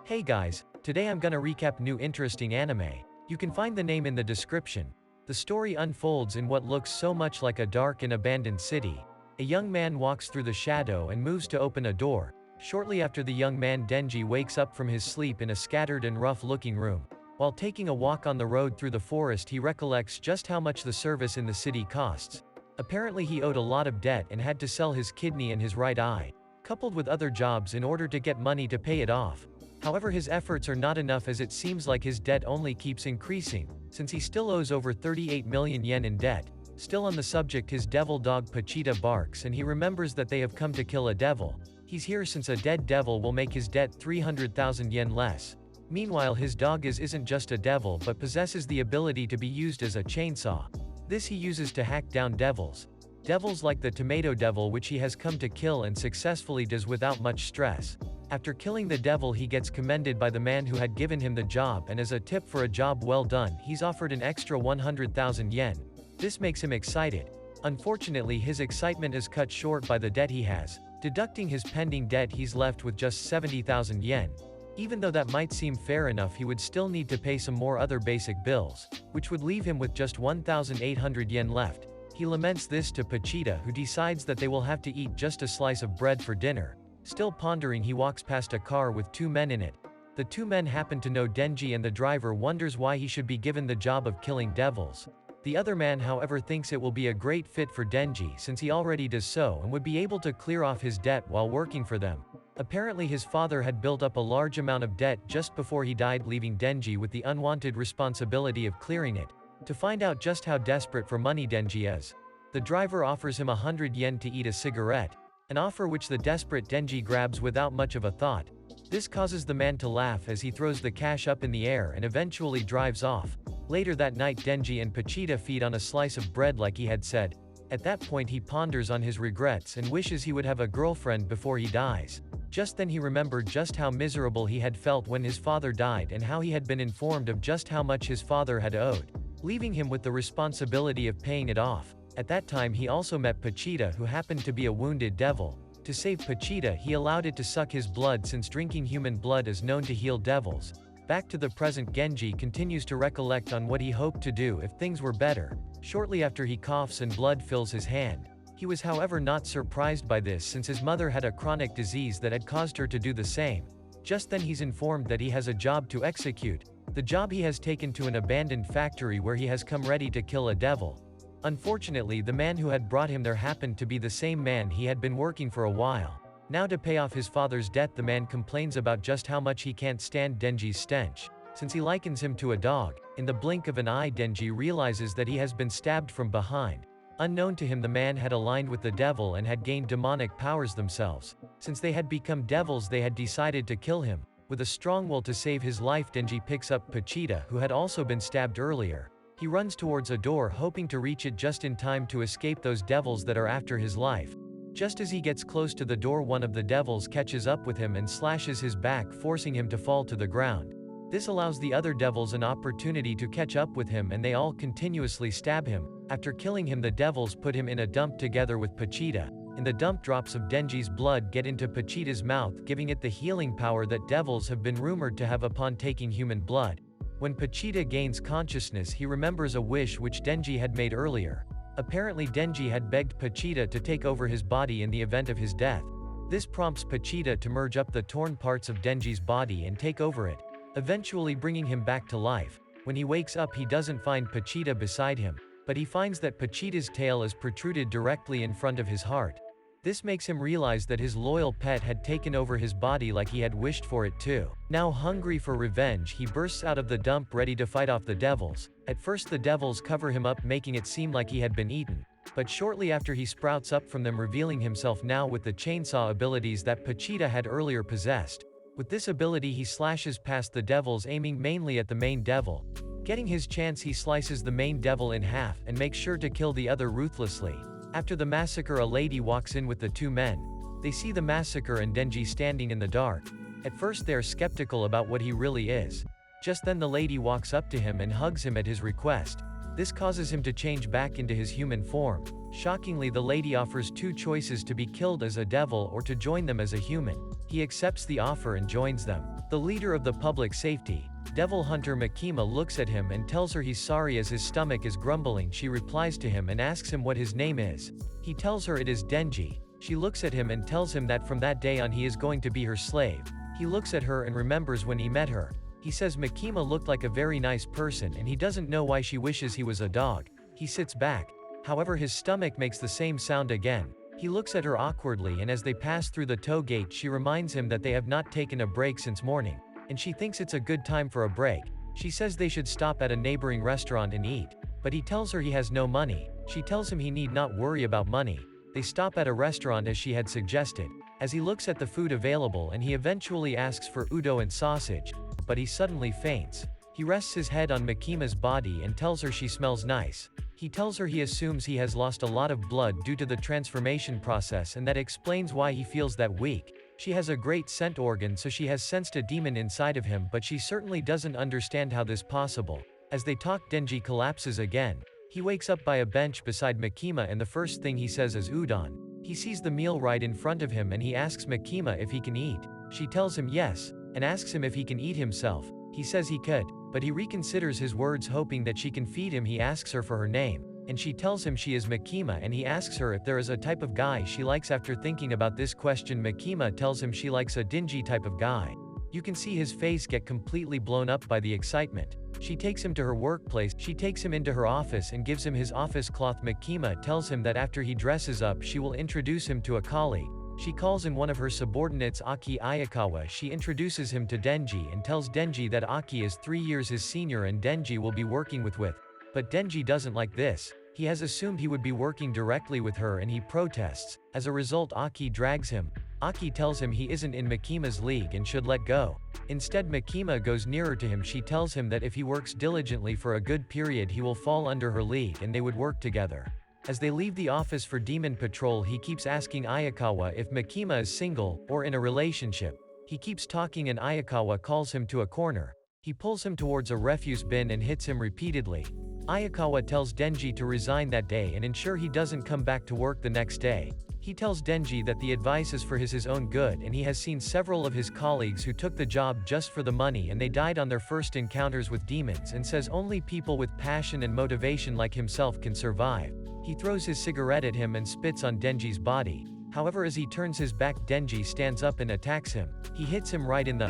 Hey guys, today I'm gonna recap new interesting anime. You can find the name in the description. The story unfolds in what looks so much like a dark and abandoned city. A young man walks through the shadow and moves to open a door. Shortly after, the young man Denji wakes up from his sleep in a scattered and rough-looking room. While taking a walk on the road through the forest, he recollects just how much the service in the city costs. Apparently he owed a lot of debt and had to sell his kidney and his right eye, coupled with other jobs, in order to get money to pay it off. However, his efforts are not enough, as it seems like his debt only keeps increasing, since he still owes over 38 million yen in debt. Still on the subject, his devil dog Pochita barks and he remembers that they have come to kill a devil. He's here since a dead devil will make his debt 300,000 yen less. Meanwhile, his dog isn't just a devil but possesses the ability to be used as a chainsaw. This he uses to hack down devils. Devils like the tomato devil, which he has come to kill and successfully does without much stress. After killing the devil, he gets commended by the man who had given him the job, and as a tip for a job well done, he's offered an extra 100,000 yen. This makes him excited. Unfortunately, his excitement is cut short by the debt he has. Deducting his pending debt, he's left with just 70,000 yen. Even though that might seem fair enough, he would still need to pay some more other basic bills, which would leave him with just 1,800 yen left. He laments this to Pochita, who decides that they will have to eat just a slice of bread for dinner. Still pondering, he walks past a car with two men in it. The two men happen to know Denji, and the driver wonders why he should be given the job of killing devils. The other man, however, thinks it will be a great fit for Denji since he already does so and would be able to clear off his debt while working for them. Apparently his father had built up a large amount of debt just before he died, leaving Denji with the unwanted responsibility of clearing it. To find out just how desperate for money Denji is, the driver offers him 100 yen to eat a cigarette, an offer which the desperate Denji grabs without much of a thought. This causes the man to laugh as he throws the cash up in the air and eventually drives off. Later that night, Denji and Pochita feed on a slice of bread like he had said. At that point he ponders on his regrets and wishes he would have a girlfriend before he dies. Just then he remembered just how miserable he had felt when his father died and how he had been informed of just how much his father had owed, leaving him with the responsibility of paying it off. At that time he also met Pochita, who happened to be a wounded devil. To save Pochita, he allowed it to suck his blood, since drinking human blood is known to heal devils. Back to the present, Genji continues to recollect on what he hoped to do if things were better. Shortly after, he coughs and blood fills his hand. He was however not surprised by this, since his mother had a chronic disease that had caused her to do the same. Just then he's informed that he has a job to execute. The job he has taken to an abandoned factory where he has come ready to kill a devil. Unfortunately, the man who had brought him there happened to be the same man he had been working for a while. Now, to pay off his father's debt, the man complains about just how much he can't stand Denji's stench, since he likens him to a dog. In the blink of an eye, Denji realizes that he has been stabbed from behind. Unknown to him, the man had aligned with the devil and had gained demonic powers themselves. Since they had become devils, they had decided to kill him. With a strong will to save his life, Denji picks up Pochita, who had also been stabbed earlier. He runs towards a door, hoping to reach it just in time to escape those devils that are after his life. Just as he gets close to the door, one of the devils catches up with him and slashes his back, forcing him to fall to the ground. This allows the other devils an opportunity to catch up with him, and they all continuously stab him. After killing him, the devils put him in a dump together with Pochita. In the dump, drops of Denji's blood get into Pochita's mouth, giving it the healing power that devils have been rumored to have upon taking human blood. When Pochita gains consciousness, he remembers a wish which Denji had made earlier. Apparently Denji had begged Pochita to take over his body in the event of his death. This prompts Pochita to merge up the torn parts of Denji's body and take over it, eventually bringing him back to life. When he wakes up, he doesn't find Pochita beside him, but he finds that Pochita's tail is protruded directly in front of his heart. This makes him realize that his loyal pet had taken over his body like he had wished for it too. Now hungry for revenge, he bursts out of the dump ready to fight off the devils. At first the devils cover him up, making it seem like he had been eaten. But shortly after, he sprouts up from them, revealing himself now with the chainsaw abilities that Pochita had earlier possessed. With this ability he slashes past the devils, aiming mainly at the main devil. Getting his chance, he slices the main devil in half and makes sure to kill the other ruthlessly. After the massacre, a lady walks in with the two men. They see the massacre and Denji standing in the dark. At first they are skeptical about what he really is. Just then the lady walks up to him and hugs him at his request. This causes him to change back into his human form. Shockingly, the lady offers two choices: to be killed as a devil or to join them as a human. He accepts the offer and joins them. The leader of the public safety, devil hunter Makima, looks at him and tells her he's sorry as his stomach is grumbling. She replies to him and asks him what his name is. He tells her it is Denji. She looks at him and tells him that from that day on he is going to be her slave. He looks at her and remembers when he met her. He says Makima looked like a very nice person and he doesn't know why she wishes he was a dog. He sits back. However, his stomach makes the same sound again. He looks at her awkwardly, and as they pass through the toll gate she reminds him that they have not taken a break since morning, and she thinks it's a good time for a break. She says they should stop at a neighboring restaurant and eat, but he tells her he has no money. She tells him he need not worry about money. They stop at a restaurant as she had suggested. As he looks at the food available and he eventually asks for udo and sausage, but he suddenly faints. He rests his head on Makima's body and tells her she smells nice. He tells her he assumes he has lost a lot of blood due to the transformation process, and that explains why he feels that weak. She has a great scent organ, so she has sensed a demon inside of him, but she certainly doesn't understand how this possible. As they talk, Denji collapses again. He wakes up by a bench beside Makima and the first thing he says is udon. He sees the meal right in front of him and he asks Makima if he can eat. She tells him yes, and asks him if he can eat himself. He says he could, but he reconsiders his words, hoping that she can feed him. He asks her for her name, and she tells him she is Makima, and he asks her if there is a type of guy she likes. After thinking about this question, Makima tells him she likes a dingy type of guy. You can see his face get completely blown up by the excitement. She takes him to her workplace. She takes him into her office and gives him his office cloth. Makima tells him that after he dresses up she will introduce him to a colleague. She calls in one of her subordinates, Aki Ayakawa. She introduces him to Denji and tells Denji that Aki is 3 years his senior and Denji will be working with. But Denji doesn't like this. He has assumed he would be working directly with her and he protests. As a result, Aki drags him. Aki tells him he isn't in Makima's league and should let go. Instead, Makima goes nearer to him. She tells him that if he works diligently for a good period he will fall under her league and they would work together. As they leave the office for Demon Patrol, he keeps asking Ayakawa if Makima is single, or in a relationship. He keeps talking and Ayakawa calls him to a corner. He pulls him towards a refuse bin and hits him repeatedly. Ayakawa tells Denji to resign that day and ensure he doesn't come back to work the next day. He tells Denji that the advice is for his own good and he has seen several of his colleagues who took the job just for the money and they died on their first encounters with demons, and says only people with passion and motivation like himself can survive. He throws his cigarette at him and spits on Denji's body. However, as he turns his back, Denji stands up and attacks him. He hits him right in the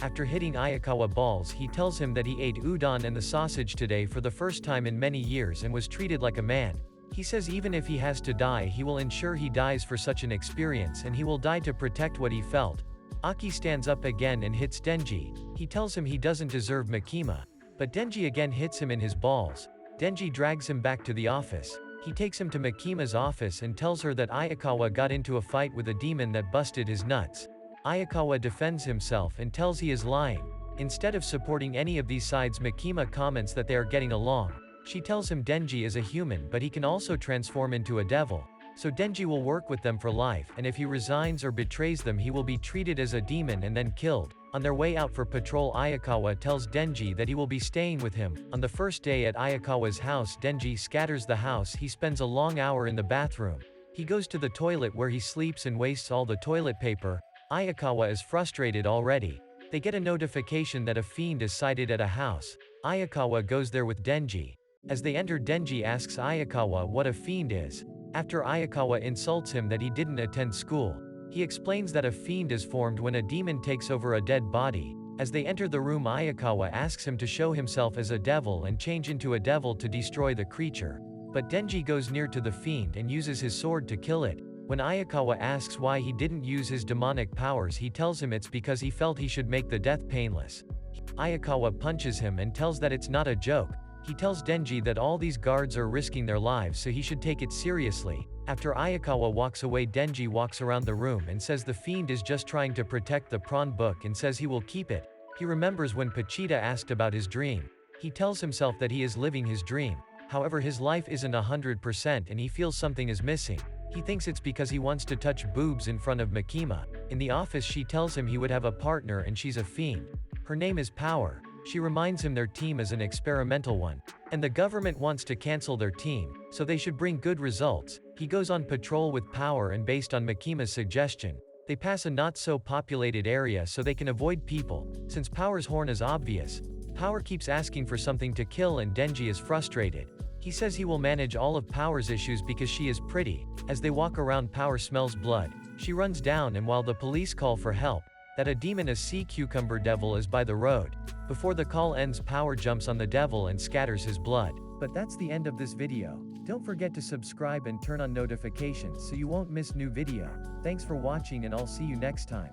After hitting Ayakawa balls, he tells him that he ate udon and the sausage today for the first time in many years and was treated like a man. He says even if he has to die he will ensure he dies for such an experience and he will die to protect what he felt. Aki stands up again and hits Denji. He tells him he doesn't deserve Makima. But Denji again hits him in his balls. Denji drags him back to the office. He takes him to Makima's office and tells her that Ayakawa got into a fight with a demon that busted his nuts. Ayakawa defends himself and tells he is lying. Instead of supporting any of these sides, Makima comments that they are getting along. She tells him Denji is a human but he can also transform into a devil. So Denji will work with them for life, and if he resigns or betrays them he will be treated as a demon and then killed. On their way out for patrol, Ayakawa tells Denji that he will be staying with him. On the first day at Ayakawa's house, Denji scatters the house. He spends a long hour in the bathroom. He goes to the toilet where he sleeps and wastes all the toilet paper. Ayakawa is frustrated already. They get a notification that a fiend is sighted at a house. Ayakawa goes there with Denji. As they enter, Denji asks Ayakawa what a fiend is. After Ayakawa insults him that he didn't attend school, he explains that a fiend is formed when a demon takes over a dead body. As they enter the room, Ayakawa asks him to show himself as a devil and change into a devil to destroy the creature. But Denji goes near to the fiend and uses his sword to kill it. When Ayakawa asks why he didn't use his demonic powers, he tells him it's because he felt he should make the death painless. Ayakawa punches him and tells that it's not a joke. He tells Denji that all these guards are risking their lives so he should take it seriously. After Ayakawa walks away, Denji walks around the room and says the fiend is just trying to protect the prawn book and says he will keep it. He remembers when Pochita asked about his dream. He tells himself that he is living his dream. However, his life isn't 100% and he feels something is missing. He thinks it's because he wants to touch boobs in front of Makima. In the office, she tells him he would have a partner and she's a fiend. Her name is Power. She reminds him their team is an experimental one, and the government wants to cancel their team, so they should bring good results. He goes on patrol with Power, and based on Makima's suggestion, they pass a not-so-populated area so they can avoid people. Since Power's horn is obvious, Power keeps asking for something to kill, and Denji is frustrated. He says he will manage all of Power's issues because she is pretty. As they walk around, Power smells blood. She runs down, and while the police call for help, that a demon, a sea cucumber devil, is by the road. Before the call ends, Power jumps on the devil and scatters his blood. But that's the end of this video. Don't forget to subscribe and turn on notifications so you won't miss new video. Thanks for watching, and I'll see you next time.